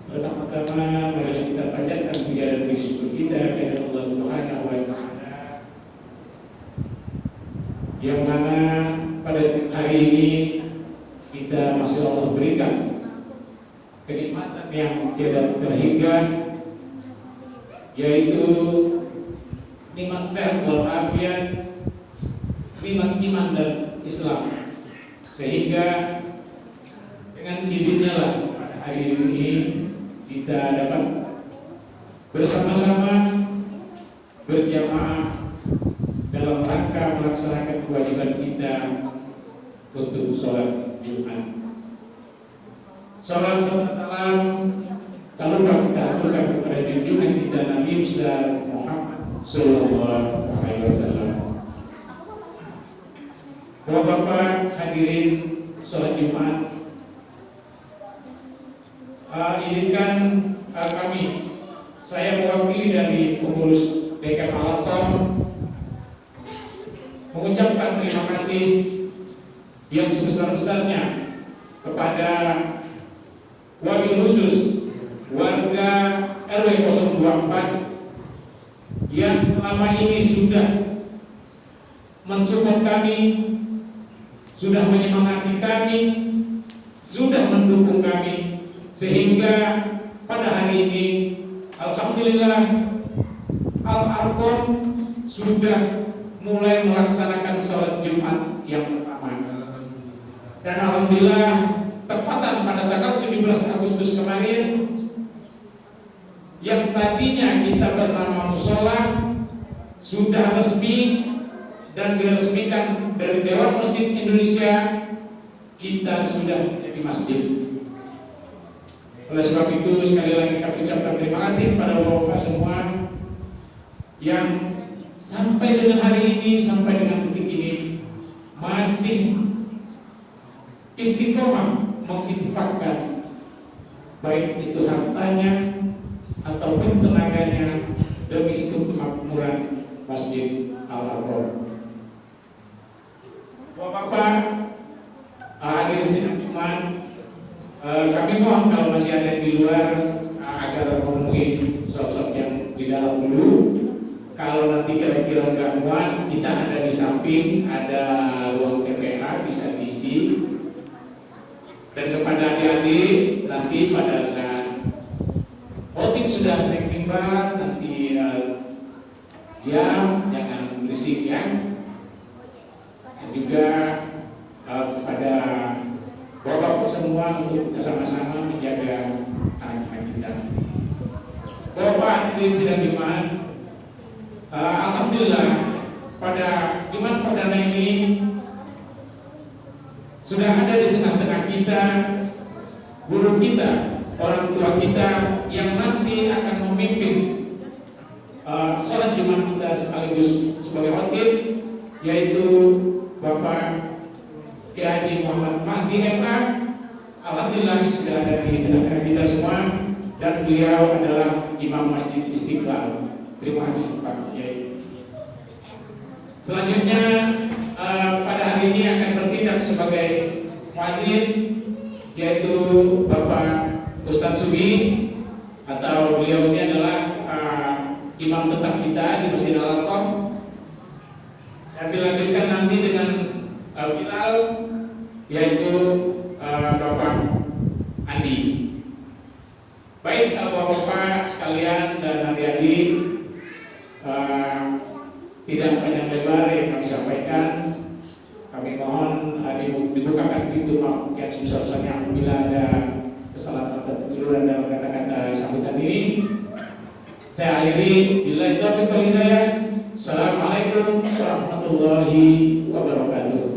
Pertama-tama mari kita panjatkan puja dan puji syukur kita kepada Allah Subhanahu wa taala yang mana pada hari ini kita masih Allah berikan kenikmatan yang tiada terhingga, yaitu nikmat sehat walafiat, nikmat iman dan Islam, sehingga dengan izinnya lah hari ini kita dapat bersama-sama berjamaah dalam rangka melaksanakan kewajiban kita untuk sholat Jumat. Salam salam kalau kita aturkan kepada junjungan kita Nabi Muhammad Sallallahu Alaihi Wasallam. Bapak-bapak hadirin sholat Jumat, izinkan saya mewakili dari pengurus DKM Al-Atom mengucapkan terima kasih yang sebesar-besarnya kepada wabil khusus warga RW 024 yang selama ini sudah mensupport kami, sudah menyemangati kami, sudah mendukung kami, sehingga pada hari ini alhamdulillah Al-Arkom sudah mulai melaksanakan sholat Jumat yang pertama. Dan alhamdulillah tepatan pada tanggal 17 Agustus kemarin, yang tadinya kita bernama musola sudah resmi dan diresmikan dari Dewan Masjid Indonesia, kita sudah jadi masjid. Oleh sebab itu sekali lagi kami ucapkan terima kasih kepada bapak semua yang sampai dengan hari ini, sampai dengan detik ini masih istiqomah menginfakkan baik itu hartanya ataupun tenaganya demi itu kemakmuran Masjid Al-Arkom. Bapak-bapak hadirin sidang Jumat, kami mohon kalau masih ada di luar agar memenuhi sosok yang di dalam dulu. Kalau nanti kira-kira nggak muat, kita ada di samping, ada ruang TPA bisa diisi. Dan kepada adik-adik nanti pada saat khotib sudah naik mimbar, nanti diam, jangan berisik ya. Dan juga pada bapak semua untuk kita sama-sama menjaga anak-anak kita. Bapak hadirin sidang Jumat, alhamdulillah pada Jumat perdana ini sudah ada di tengah-tengah kita guru kita, orang tua kita yang nanti akan memimpin ada di antara kita semua, dan beliau adalah Imam Masjid Istiqlal. Terima kasih Pak Kiai. Selanjutnya pada hari ini akan bertindak sebagai muadzin, yaitu Bapak Ustadz Sugi, atau beliau ini adalah imam tetap kita di Masjid Al-Aqsa. Dan dilanjutkan nanti dengan Bilal, yaitu Bapak Andi. Baik Bapak-bapak sekalian dan adik-adik, tidak banyak lebar yang kami sampaikan. Kami mohon dibukakan pintu maaf yang sebesar-besarnya apabila ada kesalahan atau kekeliruan dalam kata-kata sambutan ini. Saya akhiri, billahi taufiq wal hidayah. Assalamualaikum warahmatullahi wabarakatuh.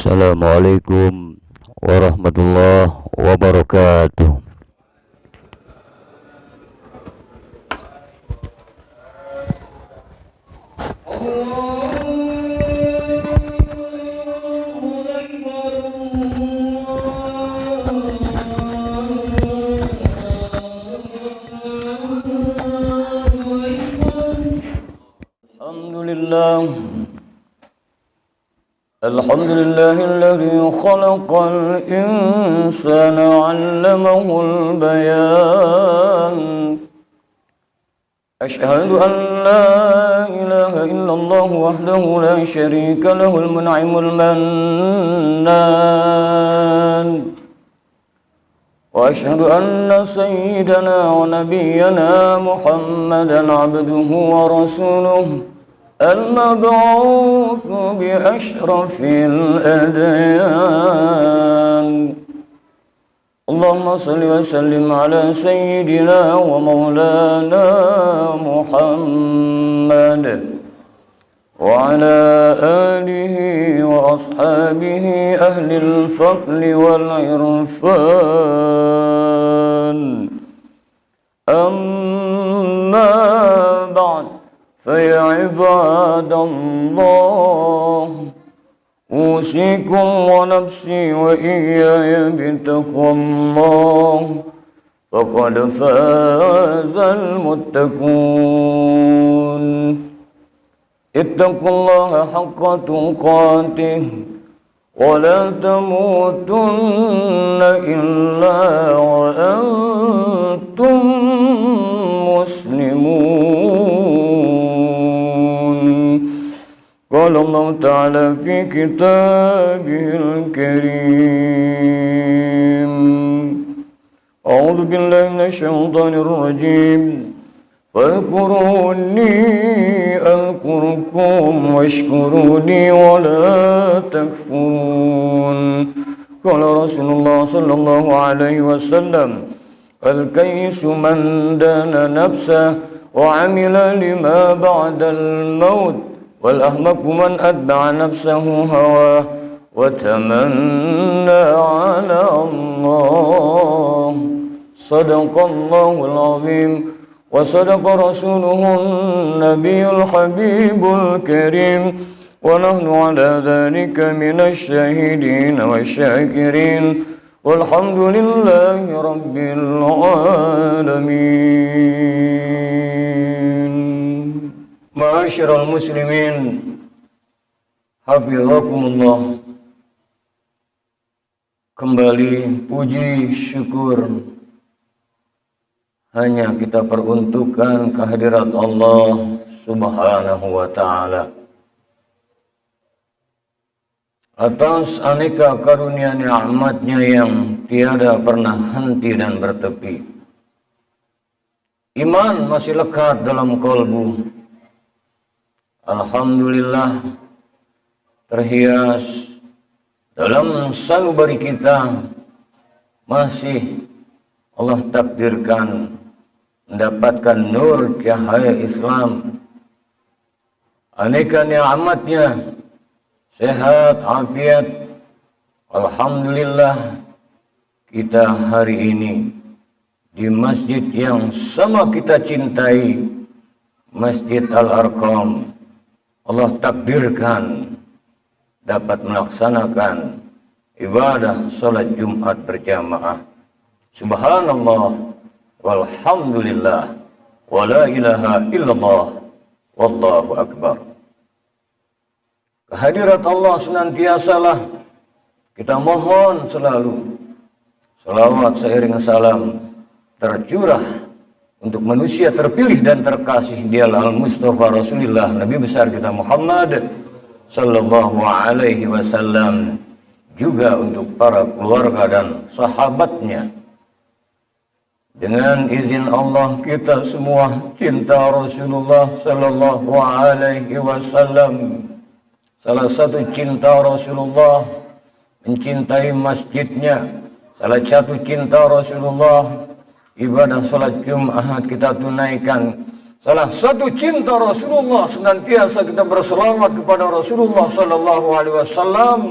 Assalamualaikum warahmatullahi wabarakatuh. الحمد لله الذي خلق الإنسان علمه البيان. أشهد أن لا إله إلا الله وحده لا شريك له المنعم المنان. وأشهد أن سيدنا ونبينا محمدا عبده ورسوله المبعوث بأشرف الأديان. اللهم صل وسلم على سيدنا ومولانا محمد وعلى آله وأصحابه أهل الفضل والعرفان. أما بعد، فيا عباد الله، أوصيكم ونفسي وإياي بتقوى الله، فقد فاز المتقون. اتقوا الله حق تقاته ولا تموتن إلا وأنتم مسلمون. قال الله تعالى في كتابه الكريم: أعوذ بالله من الشيطان الرجيم. فاذكروني أذكركم واشكروني ولا تكفرون. قال رسول الله صلى الله عليه وسلم: الكيس من دان نفسه وعمل لما بعد الموت، والأحمق من أتبع نفسه هواه وتمنى على الله. صدق الله العظيم وصدق رسوله النبي الحبيب الكريم، ونحن على ذلك من الشاهدين والشاكرين، والحمد لله رب العالمين. Ma'asyiral muslimin, hafizakumullah. Kembali puji syukur hanya kita peruntukkan kehadirat Allah Subhanahu wa ta'ala atas aneka karunia nikmatnya yang tiada pernah henti dan bertepi. Iman masih lekat dalam kalbu. Alhamdulillah, terhias dalam sanubari kita masih Allah takdirkan mendapatkan nur cahaya Islam, aneka nikmatnya, sehat, afiat. Alhamdulillah, kita hari ini di masjid yang sama kita cintai, Masjid Al-Arqam. Allah takdirkan dapat melaksanakan ibadah salat Jumat berjamaah. Subhanallah walhamdulillah wa la ilaha illallah wallahu akbar. Kehadirat Allah senantiasalah kita mohon selalu. Salawat seiring salam tercurah untuk manusia terpilih dan terkasih, dialah Al-Mustafa Rasulullah, Nabi besar kita Muhammad sallallahu alaihi wasallam, juga untuk para keluarga dan sahabatnya. Dengan izin Allah kita semua cinta Rasulullah sallallahu alaihi wasallam. Salah satu cinta Rasulullah mencintai masjidnya. Salah satu cinta Rasulullah ibadah salat Jumat kita tunaikan. Salah satu cinta Rasulullah senantiasa kita berselawat kepada Rasulullah sallallahu alaihi wasallam.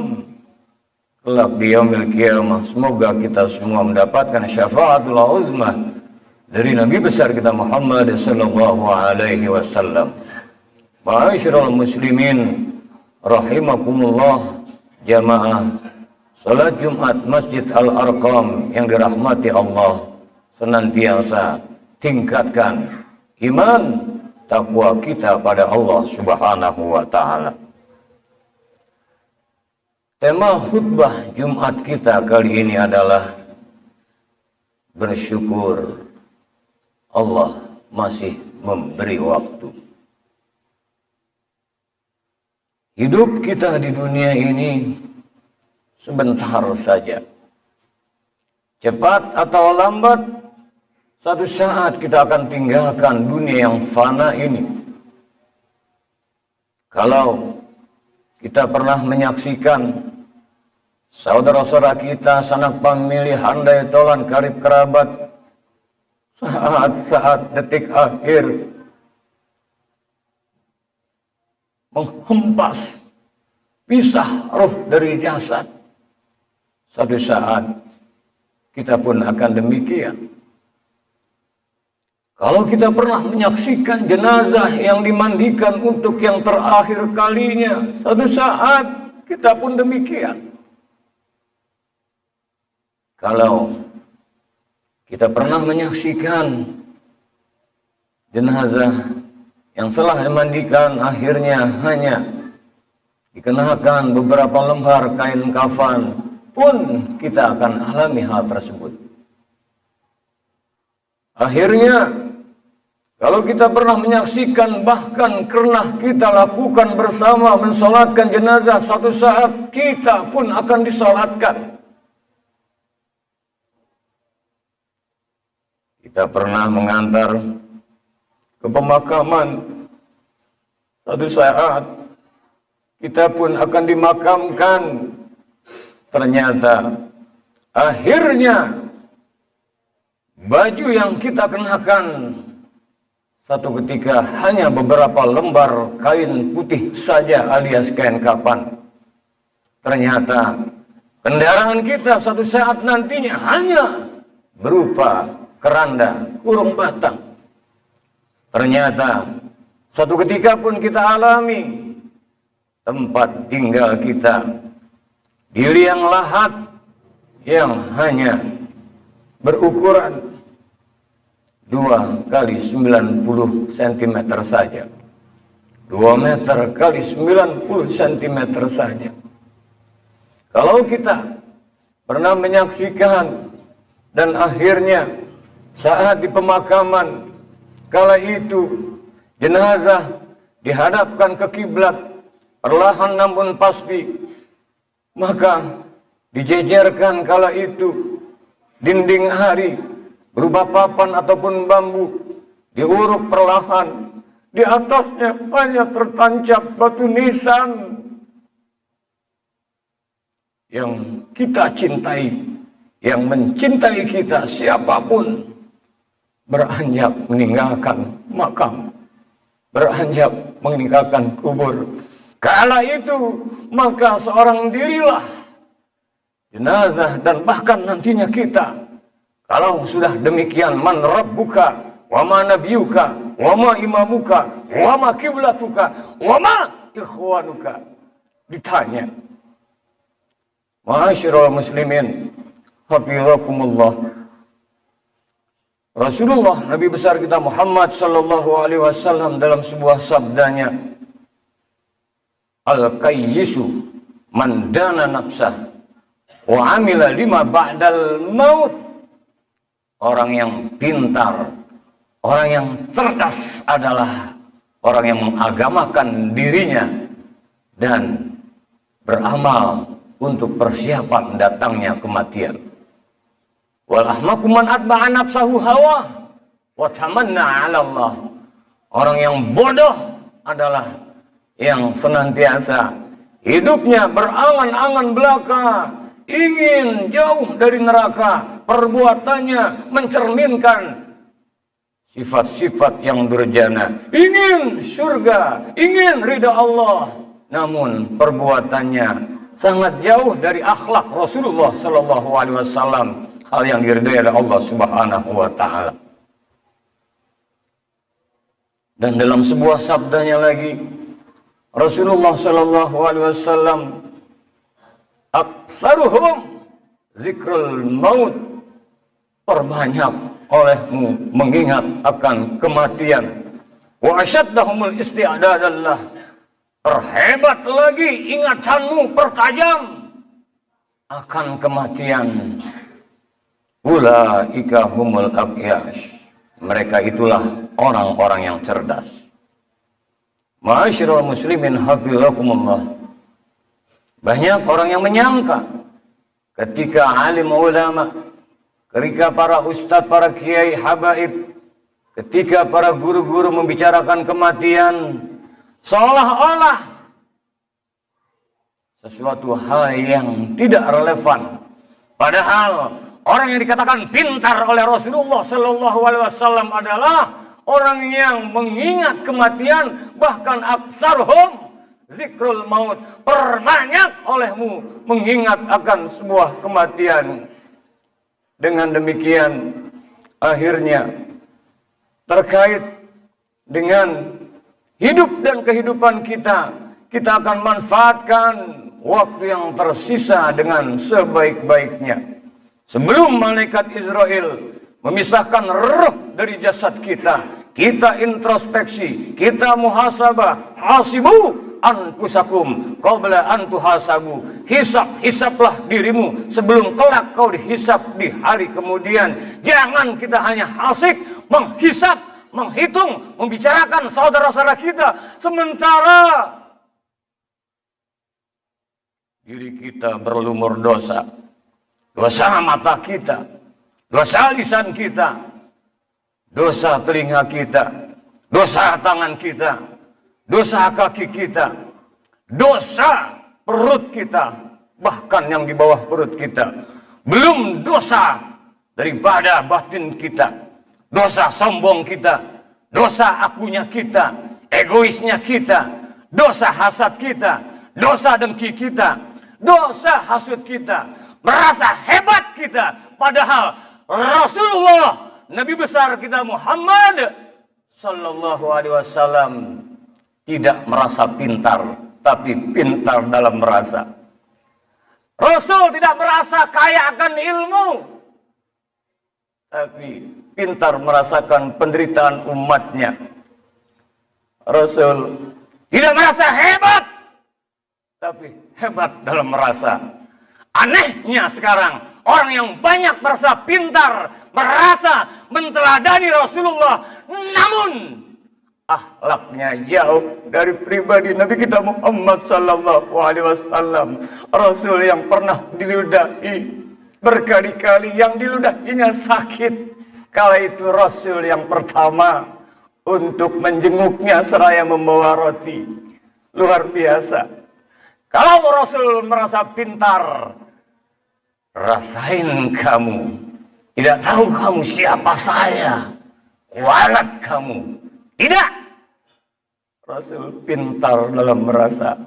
Kelak di yaumil qiyamah semoga kita semua mendapatkan syafaatul uzmah dari Nabi besar kita Muhammad sallallahu alaihi wasallam. Ma'asyiral muslimin rahimakumullah, jamaah salat Jumat Masjid Al-Arqam yang dirahmati Allah, senantiasa tingkatkan iman takwa kita pada Allah Subhanahu wa ta'ala. Tema khutbah Jumat kita kali ini adalah bersyukur Allah masih memberi waktu. Hidup kita di dunia ini sebentar saja. Cepat atau lambat, satu saat kita akan tinggalkan dunia yang fana ini. Kalau kita pernah menyaksikan saudara-saudara kita, sanak famili, handai tolan, karib kerabat, saat-saat detik akhir menghempas, pisah roh dari jasad. Satu saat kita pun akan demikian. Kalau kita pernah menyaksikan jenazah yang dimandikan untuk yang terakhir kalinya, satu saat kita pun demikian. Kalau kita pernah menyaksikan jenazah yang telah dimandikan akhirnya hanya dikenakan beberapa lembar kain kafan, pun kita akan alami hal tersebut. Akhirnya, kalau kita pernah menyaksikan, bahkan pernah kita lakukan bersama mensolatkan jenazah, satu saat kita pun akan disolatkan. Kita pernah mengantar ke pemakaman, satu saat kita pun akan dimakamkan. Ternyata akhirnya baju yang kita kenakan satu ketika hanya beberapa lembar kain putih saja alias kain kafan. Ternyata kendaraan kita satu saat nantinya hanya berupa keranda kurung batang. Ternyata satu ketika pun kita alami tempat tinggal kita di liang lahat yang hanya berukuran 2 kali 90 cm saja. 2 meter kali 90 cm saja. Kalau kita pernah menyaksikan dan akhirnya saat di pemakaman, kala itu jenazah dihadapkan ke kiblat, perlahan namun pasti, maka dijejerkan kala itu dinding hari berupa papan ataupun bambu, diuruk perlahan, di atasnya hanya tertancap batu nisan yang kita cintai, yang mencintai kita siapapun beranjak meninggalkan makam, beranjak meninggalkan kubur. Kala itu maka seorang dirilah jenazah dan bahkan nantinya kita. Kalau sudah demikian, man rabbuka wa ma nabiyuka wa ma imamuka wa ma kiblatuka wa ma ikhwanuka, ditanya. Ma'asyiral muslimin hafizakumullah, Rasulullah Nabi besar kita Muhammad sallallahu alaihi wasallam dalam sebuah sabdanya, al-qayyisu man dana nafsah wa amila lima ba'dal maut. Orang yang pintar, orang yang cerdas adalah orang yang mengagamakan dirinya dan beramal untuk persiapan datangnya kematian. Wal ahmaku man atba'a nafsahu hawa wa tamanna 'ala Allah. Orang yang bodoh adalah yang senantiasa hidupnya berangan-angan belaka, ingin jauh dari neraka, perbuatannya mencerminkan sifat-sifat yang durjana, ingin surga, ingin ridha Allah, namun perbuatannya sangat jauh dari akhlak Rasulullah sallallahu alaihi wasallam, hal yang diridhai oleh Allah Subhanahu wa taala. Dan dalam sebuah sabdanya lagi, Rasulullah sallallahu alaihi wasallam, aksaruhum zikrul maut, perbanyak olehmu mengingat akan kematian. Wa asyaddahumul isti'dadallah, perhebat lagi ingatanmu, pertajam akan kematian. Ulaika humul aqyash, mereka itulah orang-orang yang cerdas. Ma'asyiral muslimin hafizakumullah, banyak orang yang menyangka ketika alim ulama, ketika para ustadz, para kiai habaib, ketika para guru-guru membicarakan kematian, seolah-olah sesuatu hal yang tidak relevan. Padahal orang yang dikatakan pintar oleh Rasulullah Sallallahu Alaihi Wasallam adalah orang yang mengingat kematian, bahkan aksarhum zikrul maut, perbanyak olehmu mengingat akan sebuah kematian. Dengan demikian, akhirnya terkait dengan hidup dan kehidupan kita, kita akan manfaatkan waktu yang tersisa dengan sebaik-baiknya. Sebelum malaikat Israel memisahkan roh dari jasad kita, kita introspeksi, kita muhasabah. Hasibu anfusakum qabla an tuhasabu. Hisablah dirimu sebelum kelak kau dihisab di hari kemudian. Jangan kita hanya asik menghisab, menghitung, membicarakan saudara-saudara kita, sementara diri kita berlumur dosa. Dosa mata kita, dosa lisan kita, dosa telinga kita, dosa tangan kita, dosa kaki kita, dosa perut kita, bahkan yang di bawah perut kita. Belum dosa daripada batin kita, dosa sombong kita, dosa akunya kita, egoisnya kita, dosa hasad kita, dosa dengki kita, dosa hasud kita, merasa hebat kita, padahal Rasulullah, Nabi besar kita Muhammad Sallallahu Alaihi Wasallam tidak merasa pintar, tapi pintar dalam merasa. Rasul tidak merasa kaya akan ilmu, tapi pintar merasakan penderitaan umatnya. Rasul tidak merasa hebat, tapi hebat dalam merasa. Anehnya sekarang, orang yang banyak merasa pintar, merasa menteladani Rasulullah, namun akhlaknya jauh dari pribadi Nabi kita Muhammad Sallallahu Alaihi Wasallam. Rasul yang pernah diludahi berkali-kali, yang diludahinya sakit. Kala itu Rasul yang pertama untuk menjenguknya seraya membawa roti. Luar biasa. Kalau Rasul merasa pintar, rasain kamu. Tidak tahu kamu siapa saya. Kualat kamu. Tidak. Rasul pintar dalam merasa.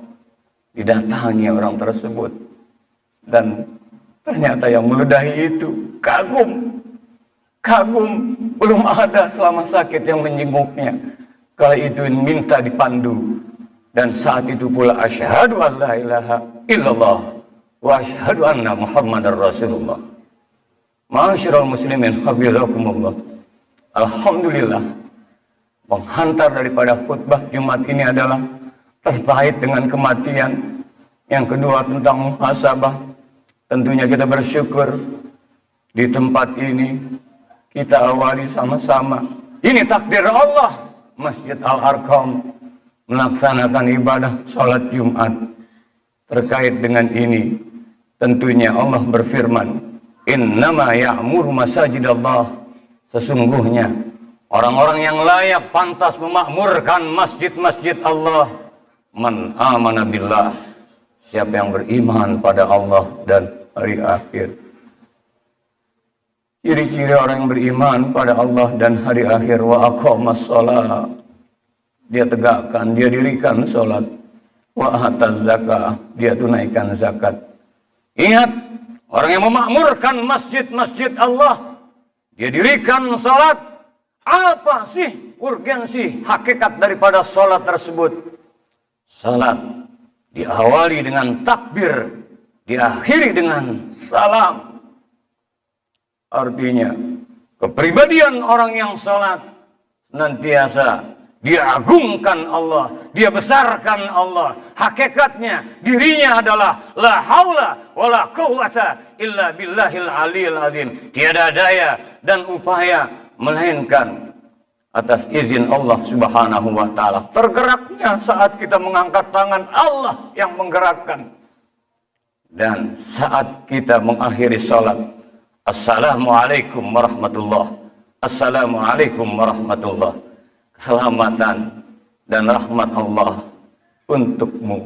Didatangi orang tersebut. Dan ternyata yang meludahi itu kagum. Kagum. Belum ada selama sakit yang menjenguknya. Kala itu minta dipandu. Dan saat itu pula asyhadu an la ilaha illallah wa asyhadu anna Muhammadar Rasulullah. Ma'asyiral muslimin habibakumullah. Alhamdulillah, penghantar daripada khutbah Jumat ini adalah terkait dengan kematian. Yang kedua tentang muhasabah. Tentunya kita bersyukur di tempat ini kita awali sama-sama. Ini takdir Allah. Masjid Al-Arqam melaksanakan ibadah sholat Jumat. Terkait dengan ini, tentunya Allah berfirman, innama ya'muru masajidallah. Sesungguhnya orang-orang yang layak pantas memakmurkan masjid-masjid Allah, man amana billah, siapa yang beriman pada Allah dan hari akhir. Ciri-ciri orang yang beriman pada Allah dan hari akhir, wa aqamas shalah, dia tegakkan, dia dirikan sholat. Wa ataz zakah, dia tunaikan zakat. Ingat, orang yang memakmurkan masjid-masjid Allah, dia dirikan sholat. Apa sih urgensi hakikat daripada sholat tersebut? Sholat diawali dengan takbir, diakhiri dengan salam. Artinya, kepribadian orang yang sholat senantiasa dia agungkan Allah, dia besarkan Allah. Hakikatnya dirinya adalah la haula wala quwwata illa billahil aliyil azim. Tiada daya dan upaya melainkan atas izin Allah Subhanahu wa taala. Tergeraknya saat kita mengangkat tangan, Allah yang menggerakkan. Dan saat kita mengakhiri salat, assalamualaikum warahmatullahi. Assalamualaikum warahmatullahi. Keselamatan dan rahmat Allah untukmu.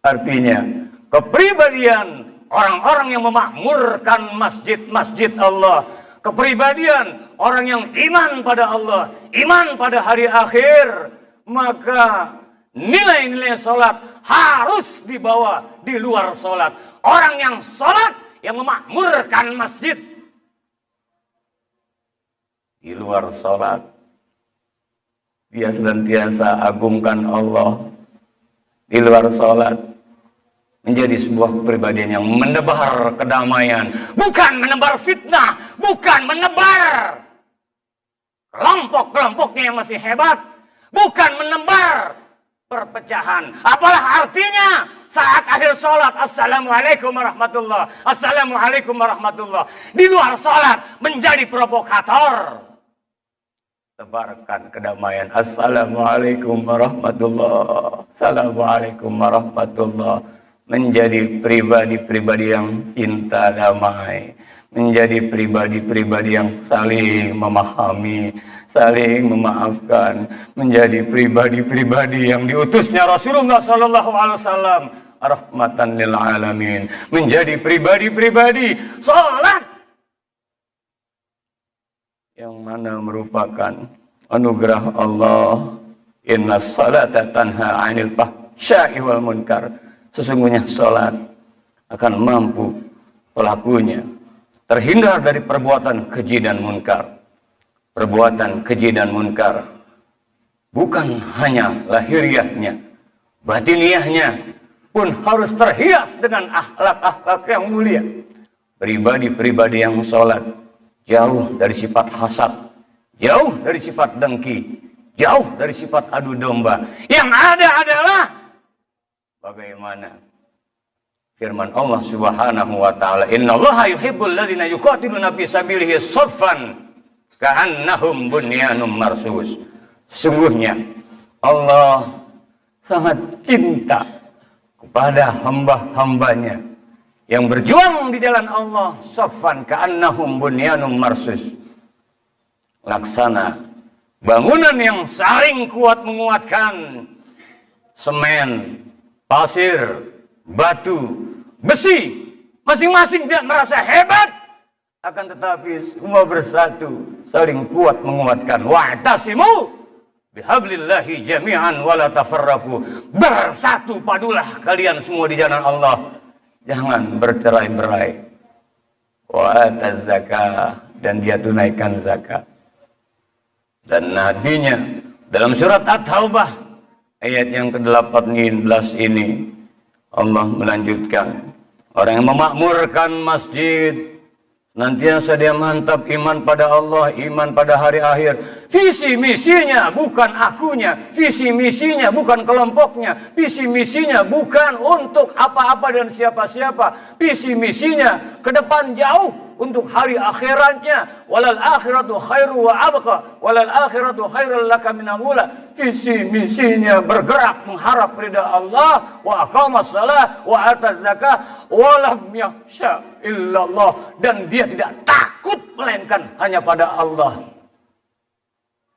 Artinya, kepribadian orang-orang yang memakmurkan masjid-masjid Allah, kepribadian orang yang iman pada Allah, iman pada hari akhir, maka nilai-nilai sholat harus dibawa di luar sholat. Orang yang sholat, yang memakmurkan masjid di luar sholat, dia senantiasa agungkan Allah. Di luar sholat menjadi sebuah kepribadian yang menebar kedamaian, bukan menebar fitnah, bukan menebar kelompok-kelompoknya yang masih hebat, bukan menebar perpecahan. Apalah artinya saat akhir sholat, assalamualaikum warahmatullah, assalamualaikum warahmatullah, di luar sholat menjadi provokator. Tebarkan kedamaian, assalamualaikum warahmatullah, assalamualaikum warahmatullah, menjadi pribadi-pribadi yang cinta damai, menjadi pribadi-pribadi yang saling memahami, saling memaafkan, menjadi pribadi-pribadi yang diutusnya Rasulullah Sallallahu Alaihi Wasallam rahmatan lil alamin, menjadi pribadi-pribadi salat yang mana merupakan anugerah Allah. Inna salata tanha 'anil fahsya'i wal munkar. Sesungguhnya salat akan mampu pelakunya terhindar dari perbuatan keji dan munkar. Perbuatan keji dan munkar bukan hanya lahiriahnya, batiniahnya pun harus terhias dengan akhlak-akhlak yang mulia. Pribadi-pribadi yang sholat jauh dari sifat hasad, jauh dari sifat dengki, jauh dari sifat adu domba. Yang ada adalah bagaimana firman Allah Subhanahu wa taala, "Innallaha yuhibbul ladzina yuqatiluna fi sabilihi shaffan ka'annahum bunyanun marsus." Sungguhnya Allah sangat cinta kepada hamba-hambanya yang berjuang di jalan Allah, shaffan ka'annahum bunyanun marsus. Laksana bangunan yang saling kuat menguatkan, semen, pasir, batu, besi, masing-masing tidak merasa hebat, akan tetapi semua bersatu, saling kuat menguatkan. Wa'tasimu bihablillahi jami'an wala tafarraqu. Bersatu padulah kalian semua di jalan Allah, jangan bercerai-berai. Wa ataz zakah, dan dia tunaikan zakat. Dan nantinya dalam surat At-Taubah ayat yang ke-18 ini Allah melanjutkan, orang yang memakmurkan masjid nantiasa dia mantap iman pada Allah, iman pada hari akhir. Visi misinya bukan akunya, visi misinya bukan kelompoknya, visi misinya bukan untuk apa-apa dan siapa-siapa. Visi misinya ke depan jauh untuk hari akhiratnya. Walal akhiratu khairu wa abqa, walal akhiratu khairul laka minal ula. Visi misinya bergerak mengharap ridha Allah, wa aqamas shalah wa ataz zakah wa lam yakhsha illallah, dan dia tidak takut melainkan hanya pada Allah.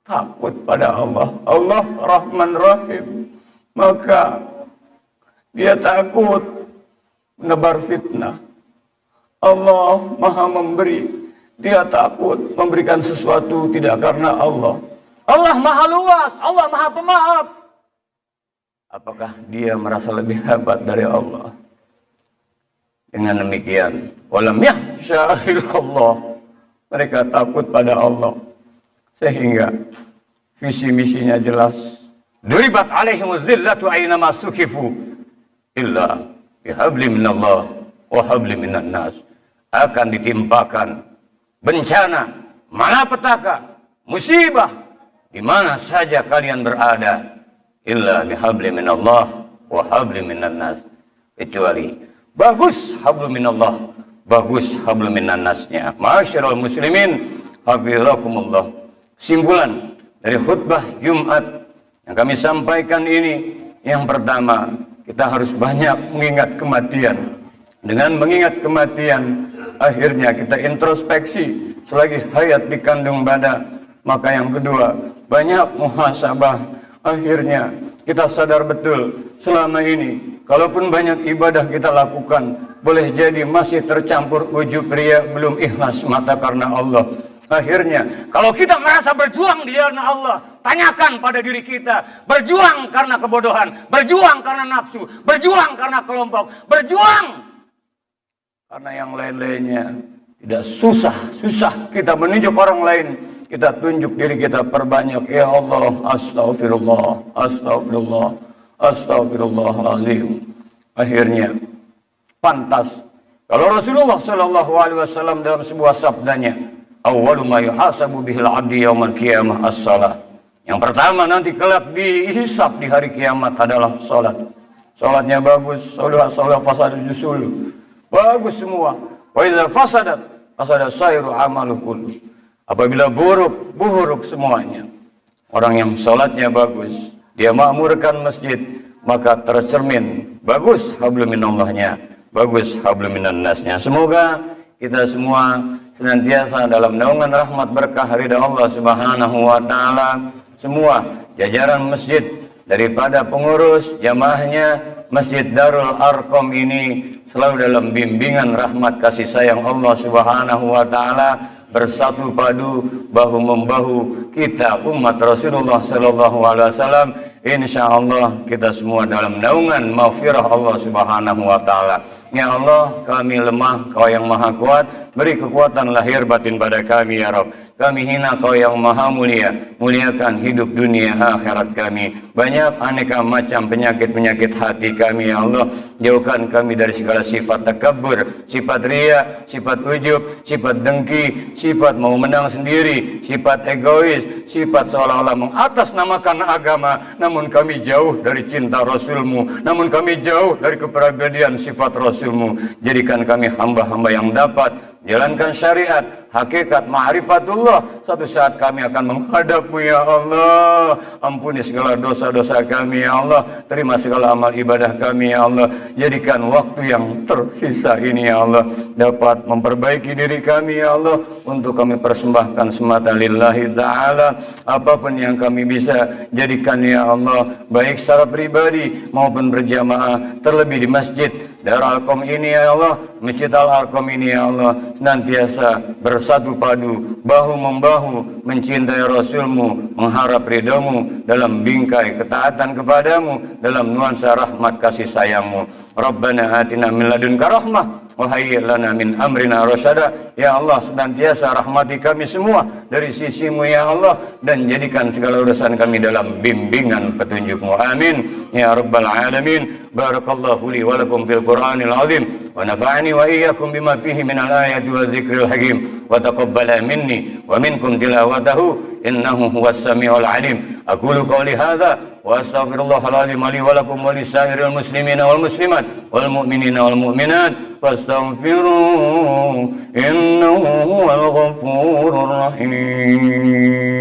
Takut pada Allah. Allah Rahman Rahim, maka dia takut menebar fitnah. Allah Maha Memberi, dia takut memberikan sesuatu tidak karena Allah. Allah Maha Luas, Allah Maha Pemaaf. Apakah dia merasa lebih hebat dari Allah? Dengan demikian, walam yakhsha illallah, mereka takut pada Allah, sehingga visi misinya jelas. Duribat alaihimuz zillatu aynama sukifu illa bihabli minallah wa habli minan nas. Akan ditimpakan bencana, malapetaka, musibah di mana saja kalian berada, illa bihabli minallah wa habli minan nas, kecuali bagus hablu minallah, bagus hablu minan nasnya. Ma'asyiral muslimin hafizakumullah. Simpulan dari khutbah Jumat yang kami sampaikan ini, yang pertama, kita harus banyak mengingat kematian. Dengan mengingat kematian, akhirnya kita introspeksi selagi hayat dikandung badan. Maka yang kedua, banyak muhasabah. Akhirnya kita sadar betul selama ini, kalaupun banyak ibadah kita lakukan, boleh jadi masih tercampur ujub riya, belum ikhlas mata karena Allah. Akhirnya, kalau kita merasa berjuang di jalan Allah, tanyakan pada diri kita, berjuang karena kebodohan, berjuang karena nafsu, berjuang karena kelompok, berjuang karena yang lain-lainnya. Tidak susah kita menunjuk orang lain, kita tunjuk diri kita, perbanyak, ya Allah, astagfirullah, astagfirullah, astagfirullahaladzim. Akhirnya pantas kalau Rasulullah SAW dalam sebuah sabdanya awwalu ma yuhasabu bihil abdi yaumal qiyamah as-salat. Yang pertama nanti kelak dihisab di hari kiamat adalah salat. Salatnya bagus, salat fasadat jusul. Bagus semua. Wa idza fasadat sairu amalu kullu. Apabila buruk semuanya. Orang yang salatnya bagus, dia makmurkan masjid, maka tercermin bagus hablum minallahnya, bagus hablum minnasnya. Semoga kita semua senantiasa dalam naungan rahmat berkah ridha Allah Subhanahu wa taala. Semua jajaran masjid daripada pengurus jamaahnya Masjid Darul Arqam ini selalu dalam bimbingan rahmat kasih sayang Allah Subhanahu wa taala, bersatu padu bahu membahu kita umat Rasulullah sallallahu alaihi wasallam. Insyaallah kita semua dalam naungan maghfirah Allah Subhanahu wa taala. Ya Allah, kami lemah, Kau yang maha kuat, beri kekuatan lahir batin pada kami ya Rabb. Kami hina, Kau yang maha mulia, muliakan hidup dunia akhirat kami. Banyak aneka macam penyakit-penyakit hati kami ya Allah. Jauhkan kami dari segala sifat takabur, sifat riya, sifat ujub, sifat dengki, sifat mau menang sendiri, sifat egois, sifat seolah-olah mengatasnamakan agama. Namun kami jauh dari cinta Rasul-Mu, namun kami jauh dari kepribadian sifat Rasul-Mu. Jadikan kami hamba-hamba yang dapat jalankan syariat, hakikat ma'rifatullah. Satu saat kami akan menghadap-Mu ya Allah. Ampuni segala dosa-dosa kami ya Allah. Terima segala amal ibadah kami ya Allah. Jadikan waktu yang tersisa ini ya Allah dapat memperbaiki diri kami ya Allah, untuk kami persembahkan semata lillahi ta'ala. Apapun yang kami bisa jadikan ya Allah, baik secara pribadi maupun berjamaah, terlebih di masjid Darul Arqam ini ya Allah, Masjid Al-Arqam ini ya Allah, senantiasa bersatu padu, bahu membahu, mencintai Rasul-Mu, mengharap ridha-Mu, dalam bingkai ketaatan kepadamu, dalam nuansa rahmat kasih sayang-Mu. Rabbana atina min ladunka rahmah wa hayyi' lana min amrina rasyada. Ya Allah, senantiasa rahmati kami semua dari sisi-Mu ya Allah, dan jadikan segala urusan kami dalam bimbingan petunjuk-Mu. Amin ya rabbal alamin. Barakallahu li wa lakum fil Qur'anil azim wa nafa'ani wa iyyakum bima fihi minal ayati wa dzikril hakim wa taqabbala minni wa minkum tilawatahu innahu huwas samiul alim. Aqulu qawli hadza wa astaghfirullahal azim li wa lakum wa lisairil muslimina wal muslimat wal mu'minina wal mu'minat fastaghfiruhu innahu huwal ghafurur rahim.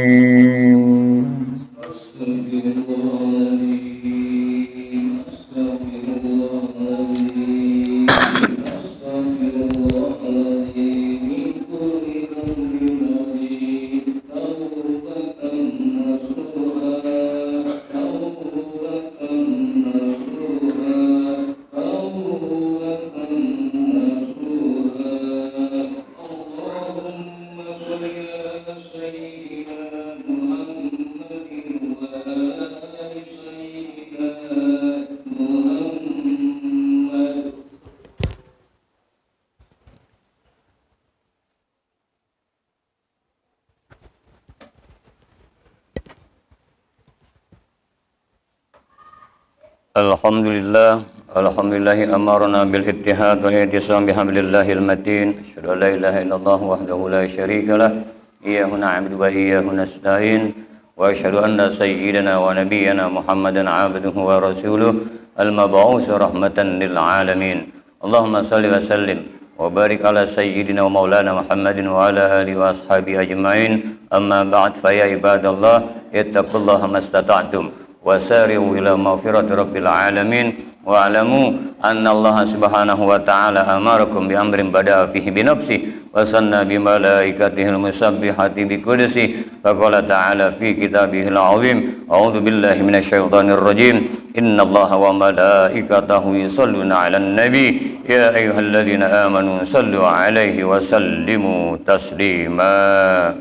Alhamdulillah, alhamdulillahi amarna bil ittihad wal i'tisam bihablillahil matin. Asyhadu an la ilaha illallah wahdahu la syarika lah, iyyahu na'budu wa iyyahu nasta'in. Wa asyhadu anna sayyidana wa nabiyyana Muhammadan 'abduhu wa rasuluh al-mab'uts rahmatan lil alamin. Allahumma shalli wa sallim wa barik ala sayyidina wa maulana Muhammadin wa ala alihi wa ashabihi ajma'in. Amma ba'd, fa ya ibadallah ittaqullaha mastata'tum wasari'u ila maghfirati rabbil alamin wa alamu anna Allah subhanahu wa ta'ala amarakum bi amrin bada'a fihi bi nafsi wa sanna bi malaikatihil musabbihati bi qudsi fa qala ta'ala fi kitabihil azim a'udzu billahi minasyaitonir rajim innallaha wa malaikatahu yusholluna 'alan nabi ya ayyuhalladzina amanu shallu 'alaihi wa sallimu taslima.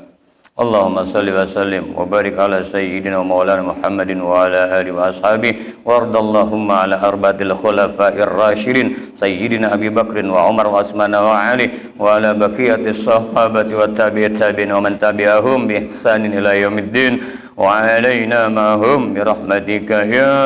Allahumma salli wa sallim wa barik ala sayyidina wa maulana Muhammadin wa ala alihi wa ashabihi wardallahumma ala arba'atil khulafa'ir rasyidin sayyidina Abi Bakrin wa Umar wa Utsman wa Ali wa ala baqiyatis sahabati wa tabi'in wa man tabi'ahum bi ihsanin ila yaumiddin wa alaina ma'hum bi rahmatika ya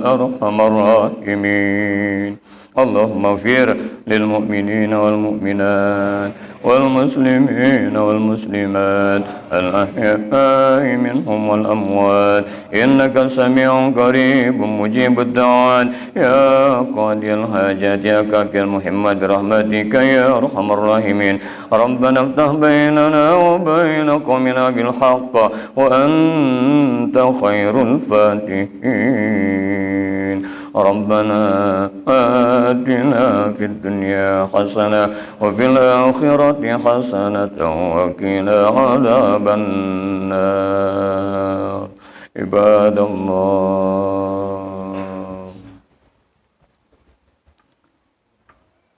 arhamar rahimin. اللهم اغفر للمؤمنين والمؤمنات والمسلمين والمسلمات الأحياء منهم والأموات إنك سميع قريب مجيب الدعوات يا قاضي الحاجات يا كافي المهمات برحمتك يا أرحم الراحمين ربنا افتح بيننا وبين قومنا بالحق وأنت خير الفاتحين ربنا آتنا في الدنيا حسنة وفي الآخرة حسنة وقنا عذاب النار عباد الله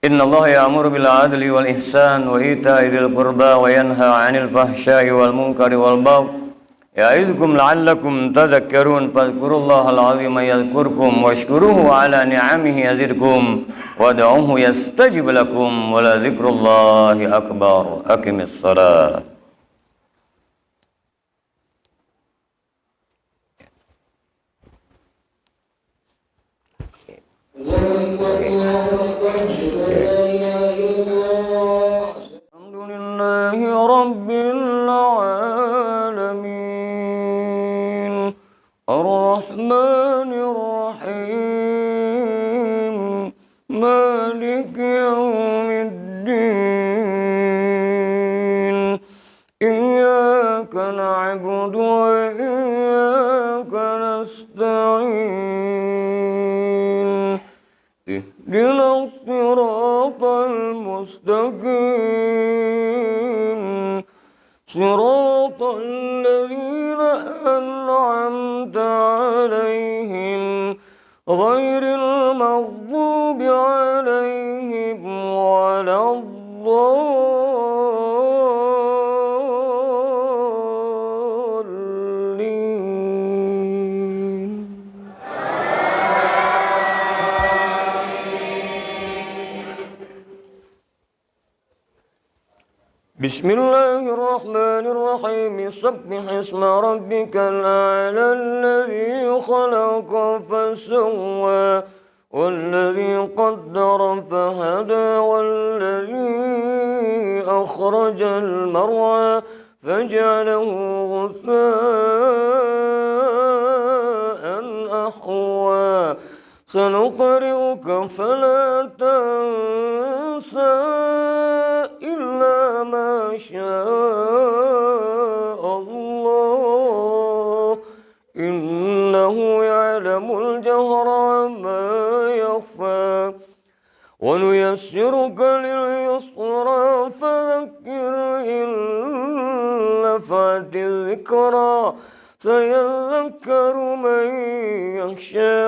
إن الله يأمر بالعدل والإحسان وإيتاء ذي القربى وينهى عن الفحشاء والمنكر والبغي يعظكم لعلكم تذكرون فاذكروا الله العظيم يذكركم واشكروه على نعمه يزدكم وادعوه يستجب لكم ولذكر الله أكبر أقم الصلاة الحمد لله رب العالمين الرحمن الرحيم مالك يوم الدين إياك نعبد وإياك نستعين اهدنا الصراط المستقيم صراط الذين أنعمت عليهم غير المغضوب عليهم ولا الضالين بسم الله الرحمن الرحيم سبح اسم ربك الأعلى الذي خلق فسوى والذي قدر فهدى والذي أخرج المرعى فجعله غثاء أحوى سنقرئك فلا تنسى إلا ما شاء الله إنه يعلم الجهر وما يخفى ونيسرك لليسرى فذكر إن نفعت الذكرى سيذكر من يخشى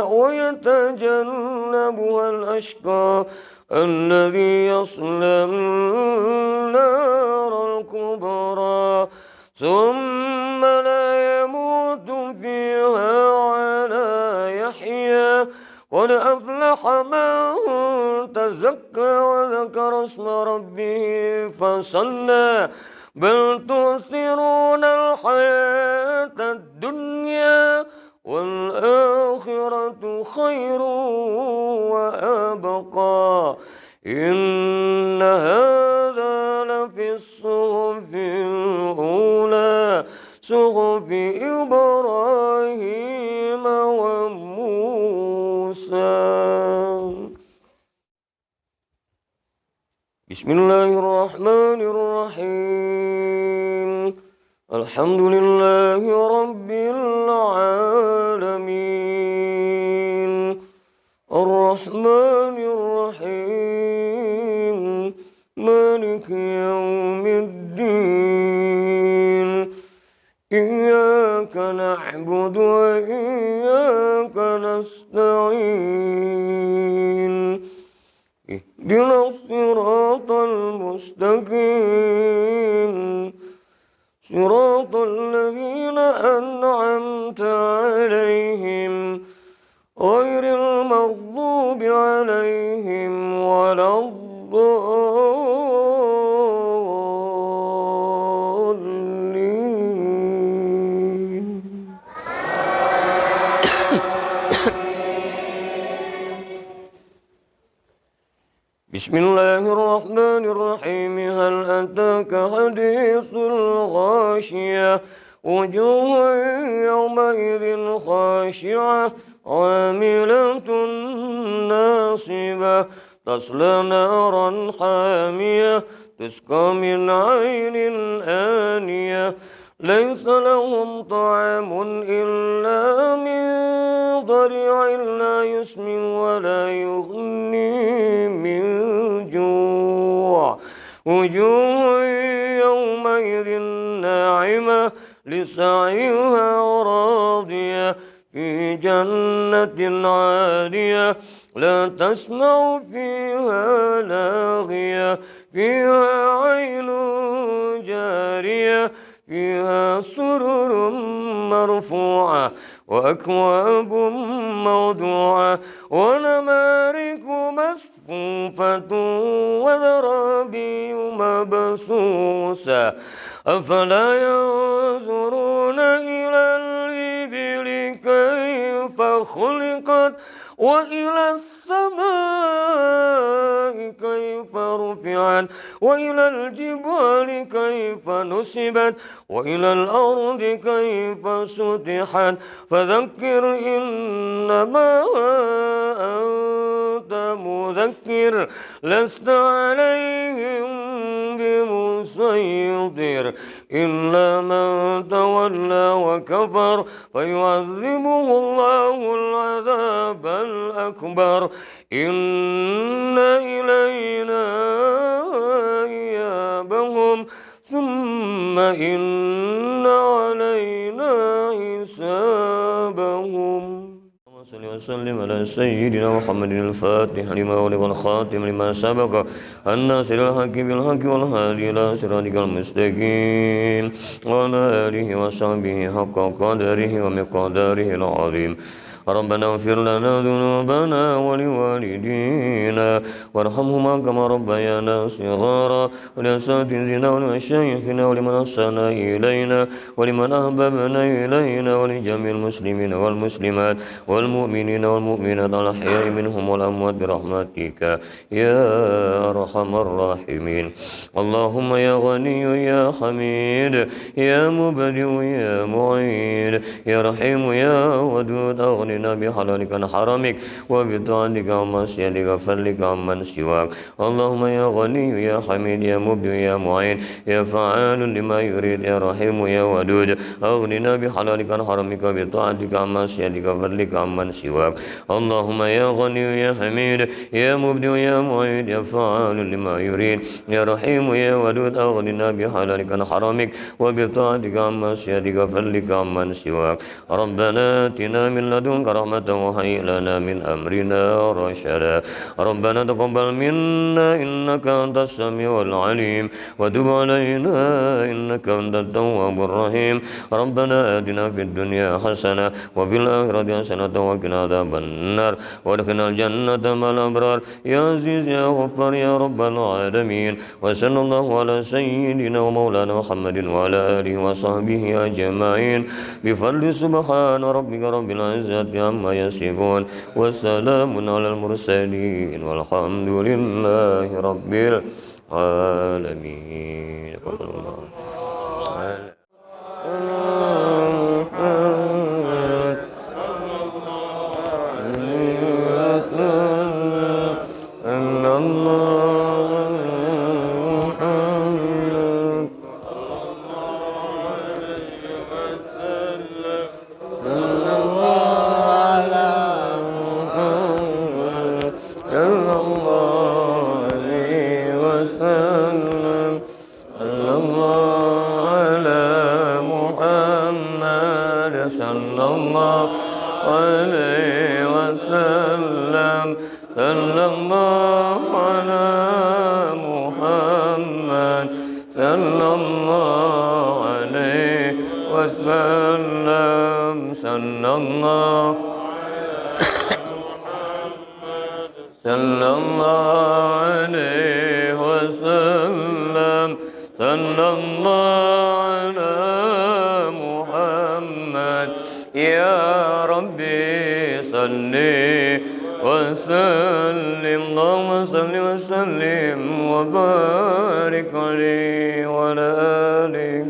ويتجنبها الأشقى الذي يصلى النار الكبرى ثم لا يموت فيها ولا يحيا قد أفلح من تزكى وذكر اسم ربه فصلى بل تؤثرون الحياة الدنيا والآخرة خير وأبقى إن هذا لفي الصحف الأولى صحف إبراهيم وموسى بسم الله الرحمن الرحيم الحمد لله رب العالمين الرحمن الرحيم مالك يوم الدين إياك نعبد وإياك نستعين اهدنا الصراط المستقيم صراط الذين أنعمت عليهم غير المغضوب عليهم ولا الضالين بسم الله الرحمن الرحيم هل أتاك حديث الغاشية وجوه يومئذ خاشعة عاملة ناصبة تصلى نارا حامية تسقى من عين آنية ليس لهم طعام إلا من ضريع لا يسمن ولا يغني من جوع وجوه يومئذ ناعمة لسعيها راضية في جنة عالية لا تسمع فيها لاغية فيها عين جارية فيها سرر مرفوعة وأكواب موضوعة ونمارق مصفوفة وزرابي مبثوثة أفلا ينظرون إلى الإبل كيف خلقت وإلى السماء كيف رفعت وإلى الجبال كيف نصبت وإلى الأرض كيف سطحت فذكر إنما أنت مذكر لست عليهم بمسيطر إلا من تولى وكفر فيعذبه الله العذاب الأكبر إن إلينا إيابهم ثم إن علينا حسابهم صل وسلم على سيدنا محمد الفاتح لما ولق الخاتم لما سبق الناصر الحق بالحق والهادي إلى صراطك المستقيم وعلى آله وصحبه حق قدره ومقداره العظيم ربنا اغفر لنا ذنوبنا ولوالدينا وارحمهما كما ربيانا صغارا ولأساتذتنا ولمشايخنا ولمن أحسن إلينا ولمن أحببنا إلينا ولجميع المسلمين والمسلمات والمؤمنين والمؤمنات الأحياء منهم والأموات برحمتك يا أرحم الراحمين اللهم يا غني يا حميد يا مبدئ يا معيد يا رحيم يا ودود أغني بحلالك عن حرامك وبطاعتك عن معصيتك فضلك عمن سواك اللهم يا غني يا حميد يا مبدع يا معين يا فعال لما يريد يا رحيم يا ودود أغننا بحلالك عن حرامك وبطاعتك عن معصيتك فضلك عمن سواك اللهم يا غني يا حميد يا مبدع يا معين يا فعال لما يريد يا رحيم يا ودود أغننا بحلالك عن حرامك وبطاعتك عن معصيتك فضلك عمن سواك ربنا آتنا من لدنك رحمة وهيئ لنا من أمرنا رشدا ربنا تقبل منا إنك أنت السميع العليم وتب علينا إنك أنت التواب الرحيم ربنا آتنا في الدنيا حسنة وفي الآخرة حسنة وقنا عذاب النار وادخلنا الجنة مع الأبرار يا عزيز يا غفار يا رب العالمين وصلى الله على سيدنا ومولانا محمد وعلى آله وصحبه أجمعين بفضل سبحان ربك رب العزة عما يصفون وسلام على المرسلين والحمد لله رب العالمين. وسلم اللهم صل صل وسلم وبارك عليه وعلى آله